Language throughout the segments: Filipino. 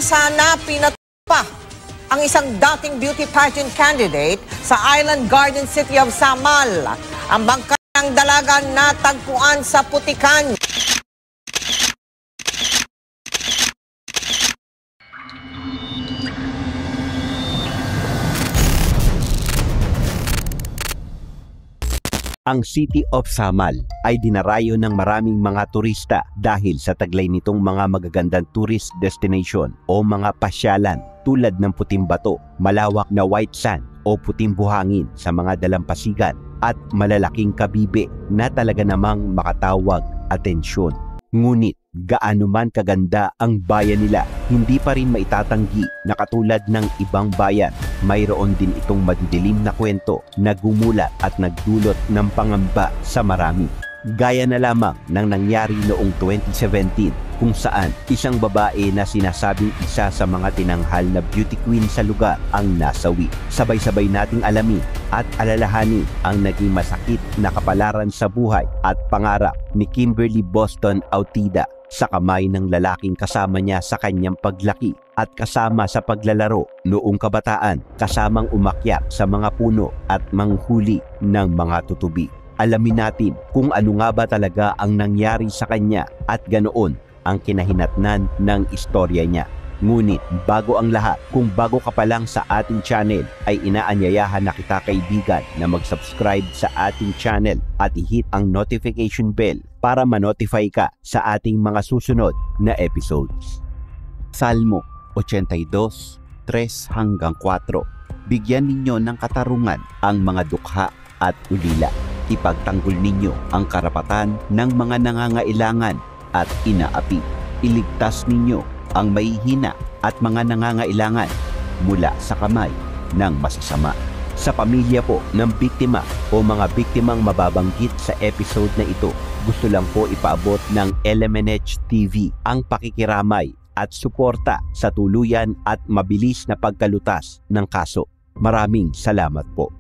Sana pinatapa ang isang dating beauty pageant candidate sa Island Garden City of Samal. Ang bangka ng dalaga natagpuan sa Putikan. Ang City of Samal ay dinarayo ng maraming mga turista dahil sa taglay nitong mga magagandang tourist destination o mga pasyalan tulad ng puting bato, malawak na white sand o puting buhangin sa mga dalampasigan at malalaking kabibe na talaga namang makatawag atensyon. Ngunit gaano man kaganda ang bayan nila, hindi pa rin maitatanggi na katulad ng ibang bayan, mayroon din itong madidilim na kwento na gumulat at nagdulot ng pangamba sa marami. Gaya na lamang ng nangyari noong 2017 kung saan isang babae na sinasabing isa sa mga tinanghal na beauty queen sa lugar ang nasawi. Sabay-sabay nating alamin at alalahanin ang naging masakit na kapalaran sa buhay at pangarap ni Kimberly Boston Autida sa kamay ng lalaking kasama niya sa kanyang paglaki at kasama sa paglalaro noong kabataan, kasamang umakyat sa mga puno at manghuli ng mga tutubi. Alamin natin kung ano nga ba talaga ang nangyari sa kanya at ganoon ang kinahinatnan ng istorya niya. Ngunit bago ang lahat, kung bago ka pa lang sa ating channel, ay inaanyayahan na kita kaibigan na mag-subscribe sa ating channel at i-hit ang notification bell para ma-notify ka sa ating mga susunod na episodes. Salmo 82:3-4. Bigyan ninyo ng katarungan ang mga dukha at ulila. Ipagtanggol ninyo ang karapatan ng mga nangangailangan at inaapi. Iligtas ninyo ang mahihina at mga nangangailangan mula sa kamay ng masasama. Sa pamilya po ng biktima o mga biktimang mababanggit sa episode na ito, gusto lang po ipaabot ng LMNH TV ang pakikiramay at suporta sa tuluyan at mabilis na pagkalutas ng kaso. Maraming salamat po.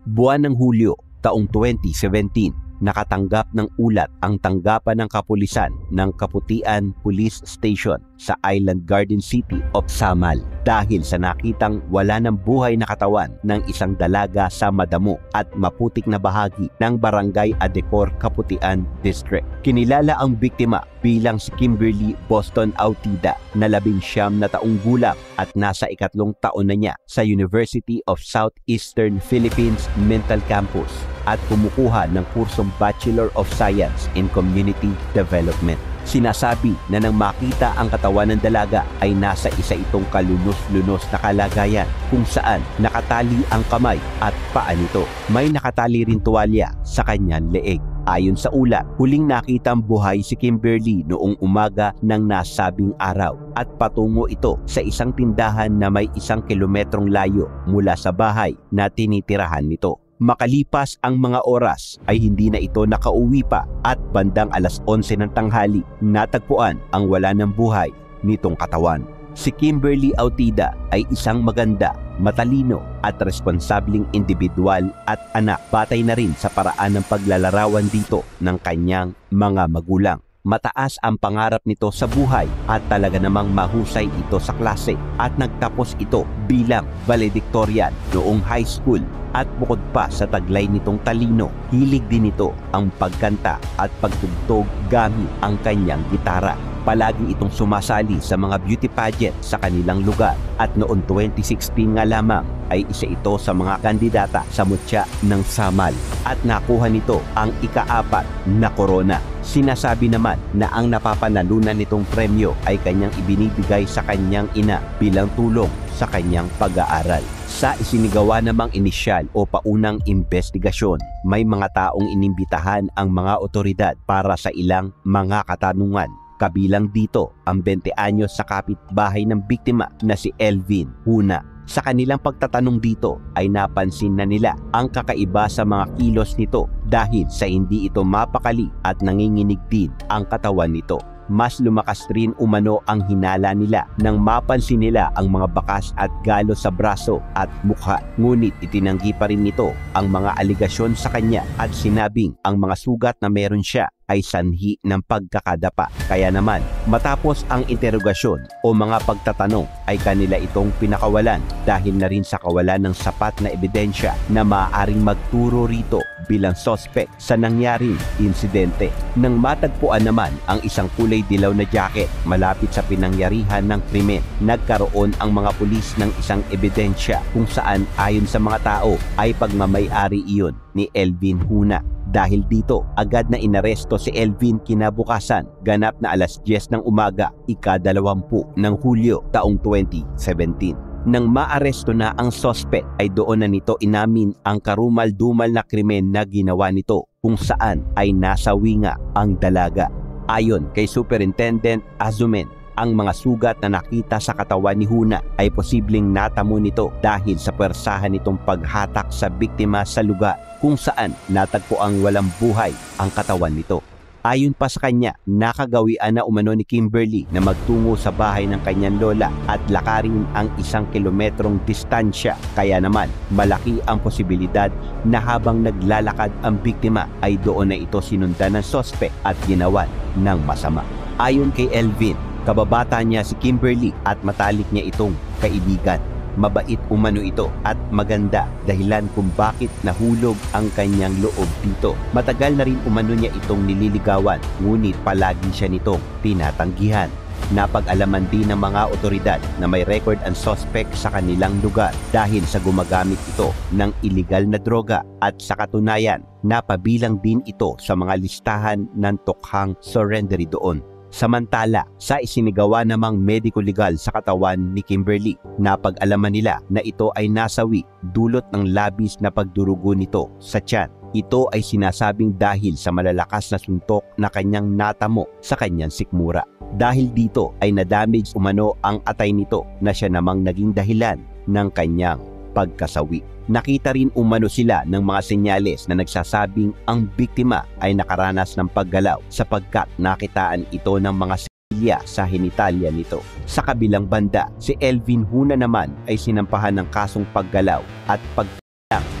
Buwan ng Hulyo, taong 2017, nakatanggap ng ulat ang tanggapan ng kapulisan ng Kaputian Police Station sa Island Garden City of Samal dahil sa nakitang wala ng buhay na katawan ng isang dalaga sa madamo at maputik na bahagi ng Barangay Adecor, Kaputian District. Kinilala ang biktima bilang si Kimberly Boston Autida na 19 na taong gulang at nasa ikatlong taon na niya sa University of Southeastern Philippines Mental Campus at kumukuha ng kursong Bachelor of Science in Community Development. Sinasabi na nang makita ang katawan ng dalaga ay nasa isa itong kalunos-lunos na kalagayan kung saan nakatali ang kamay at paa nito. May nakatali rin tuwalya sa kanyang leeg. Ayon sa ulat, huling nakitang buhay si Kimberly noong umaga ng nasabing araw at patungo ito sa isang tindahan na may 1 kilometrong layo mula sa bahay na tinitirahan nito. Makalipas ang mga oras ay hindi na ito nakauwi pa at bandang 11:00 ng tanghali natagpuan ang wala ng buhay nitong katawan. Si Kimberly Autida ay isang maganda, matalino at responsableng individual at anak, batay na rin sa paraan ng paglalarawan dito ng kanyang mga magulang. Mataas ang pangarap nito sa buhay at talaga namang mahusay ito sa klase at nagtapos ito bilang valedictorian noong high school. At bukod pa sa taglay nitong talino, hilig din ito ang pagkanta at pagtugtog gamit ang kanyang gitara. Palagi itong sumasali sa mga beauty pageant sa kanilang lugar at noong 2016 nga lamang ay isa ito sa mga kandidata sa mutya ng Samal at nakuha nito ang ika-4 na korona. Sinasabi naman na ang napapanalunan nitong premyo ay kanyang ibinibigay sa kanyang ina bilang tulong sa kanyang pag-aaral. Sa isinigawa namang inisyal o paunang investigasyon, may mga taong inimbitahan ang mga otoridad para sa ilang mga katanungan. Kabilang dito ang 20 anyos sa kapitbahay ng biktima na si Elvin Huna. Sa kanilang pagtatanong dito ay napansin na nila ang kakaiba sa mga kilos nito dahil sa hindi ito mapakali at nanginginig din ang katawan nito. mas lumakas rin umano ang hinala nila nang mapansin nila ang mga bakas at galo sa braso at mukha. Ngunit itinanggi pa rin nito ang mga aligasyon sa kanya at sinabing ang mga sugat na meron siya ay sanhi ng pagkakadapa. Kaya naman, matapos ang interogasyon o mga pagtatanong ay kanila itong pinakawalan dahil na rin sa kawalan ng sapat na ebidensya na maaaring magturo rito bilang suspect sa nangyaring insidente. Nang matagpuan naman ang isang kulay dilaw na jacket malapit sa pinangyarihan ng krimen, nagkaroon ang mga pulis ng isang ebidensya kung saan ayon sa mga tao ay pagmamay-ari iyon ni Elvin Huna. Dahil dito, agad na inaresto si Elvin kinabukasan, ganap na alas 10 ng umaga, ika-20 ng Hulyo taong 2017. Nang maaresto na ang suspect ay doon na nito inamin ang karumal-dumal na krimen na ginawa nito kung saan ay nasawi nga ang dalaga. Ayon kay Superintendent Azumen, ang mga sugat na nakita sa katawan ni Huna ay posibleng natamo nito dahil sa pwersahan nitong paghatak sa biktima sa lugar kung saan natagpuang walang buhay ang katawan nito. Ayon pa sa kanya, nakagawian na umano ni Kimberly na magtungo sa bahay ng kanyang lola at lakarin ang 1 kilometrong distansya. Kaya naman, malaki ang posibilidad na habang naglalakad ang biktima ay doon na ito sinundan ng suspect at ginawan ng masama. Ayon kay Elvin, kababata niya si Kimberly at matalik niya itong kaibigan. Mabait umano ito at maganda, dahilan kung bakit nahulog ang kanyang loob dito. Matagal na rin umano niya itong nililigawan, ngunit palagi siya nitong tinatanggihan. Napag-alaman din ng mga otoridad na may record ang suspect sa kanilang lugar dahil sa gumagamit ito ng iligal na droga at sa katunayan, napabilang din ito sa mga listahan ng tukhang surrendery doon. Samantala, sa isinigawa namang medico-legal sa katawan ni Kimberly, napag-alaman nila na ito ay nasawi dulot ng labis na pagdurugo nito sa tiyan. Ito ay sinasabing dahil sa malalakas na suntok na kanyang natamo sa kanyang sikmura. Dahil dito ay na-damage umano ang atay nito na siya namang naging dahilan ng kanyang pagkasawi. Nakita rin umano sila ng mga senyales na nagsasabing ang biktima ay nakaranas ng paggalaw sapagkat nakitaan ito ng mga silya sa henitalya nito. Sa kabilang banda, si Elvin Huna naman ay sinampahan ng kasong paggalaw at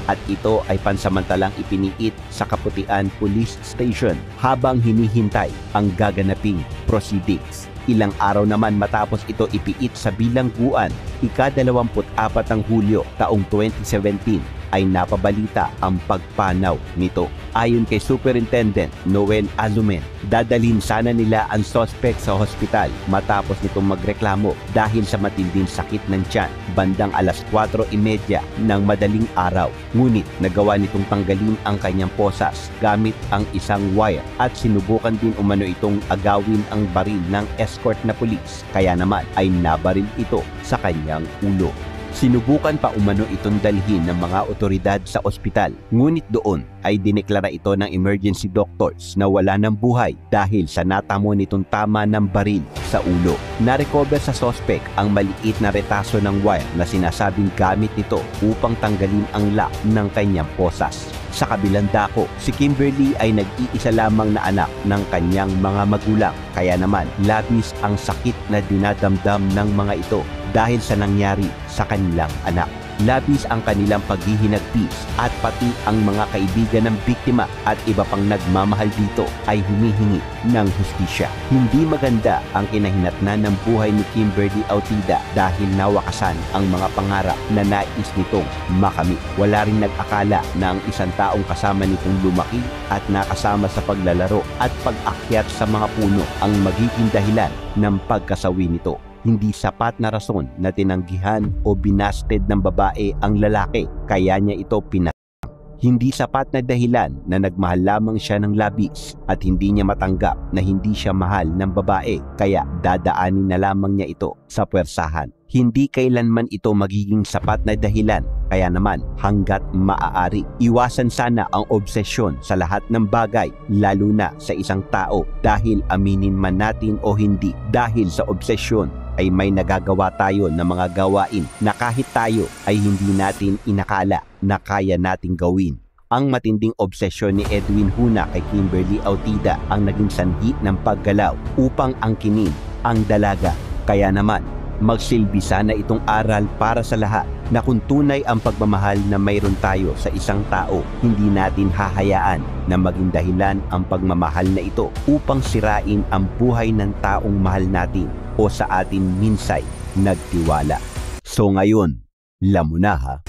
at ito ay pansamantalang ipiniit sa Kaputian Police Station habang hinihintay ang gaganaping proceedings. Ilang araw naman matapos ito ipiit sa bilangguan, ika-24 ng Hulyo taong 2017 ay napabalita ang pagpanaw nito. Ayon kay Superintendent Noel Azumen, dadalhin sana nila ang suspect sa hospital matapos nitong magreklamo dahil sa matinding sakit ng tiyan bandang alas 4:30 ng madaling araw. Ngunit nagawa nitong tanggalin ang kanyang posas gamit ang isang wire at sinubukan din umano itong agawin ang baril ng escort na pulis, kaya naman ay nabaril ito sa kanyang ulo. Sinubukan pa umano itong dalhin ng mga otoridad sa ospital, ngunit doon ay dineklara ito ng emergency doctors na wala ng buhay dahil sa natamo nitong tama ng baril sa ulo. Narecover sa suspect ang maliit na retaso ng wire na sinasabing gamit nito upang tanggalin ang lock ng kanyang posas. Sa kabilang dako, si Kimberly ay nag-iisa lamang na anak ng kanyang mga magulang, kaya naman labis ang sakit na dinadamdam ng mga ito dahil sa nangyari sa kanilang anak. Labis ang kanilang paghihinagpis at pati ang mga kaibigan ng biktima at iba pang nagmamahal dito ay humihingi ng hustisya. Hindi maganda ang kinahinatnan ng buhay ni Kimberly Autida dahil nawakasan ang mga pangarap na nais nitong makamit. Wala rin nag-akala na ang isang taong kasama nitong lumaki at nakasama sa paglalaro at pag-akyat sa mga puno ang magiging dahilan ng pagkasawi nito. Hindi sapat na rason na tinanggihan o binasted ng babae ang lalaki, kaya niya ito Hindi sapat na dahilan na nagmahal lamang siya ng labis at hindi niya matanggap na hindi siya mahal ng babae, kaya dadaanin na lamang niya ito sa pwersahan. Hindi kailanman ito magiging sapat na dahilan, kaya naman hanggat maaari, iwasan sana ang obsesyon sa lahat ng bagay, lalo na sa isang tao, dahil aminin man natin o hindi, dahil sa obsesyon ay may nagagawa tayo ng mga gawain na kahit tayo ay hindi natin inakala na kaya nating gawin Ang matinding obsesyon ni Edwin Huna kay Kimberly Autida ang naging sanhi ng paggalaw upang angkinin ang dalaga. Kaya naman, magsilbi sana itong aral para sa lahat na kung tunay ang pagmamahal na mayroon tayo sa isang tao, hindi natin hahayaan na maging dahilan ang pagmamahal na ito upang sirain ang buhay ng taong mahal natin o sa atin minsay nagtiwala. So ngayon, alam mo na ha.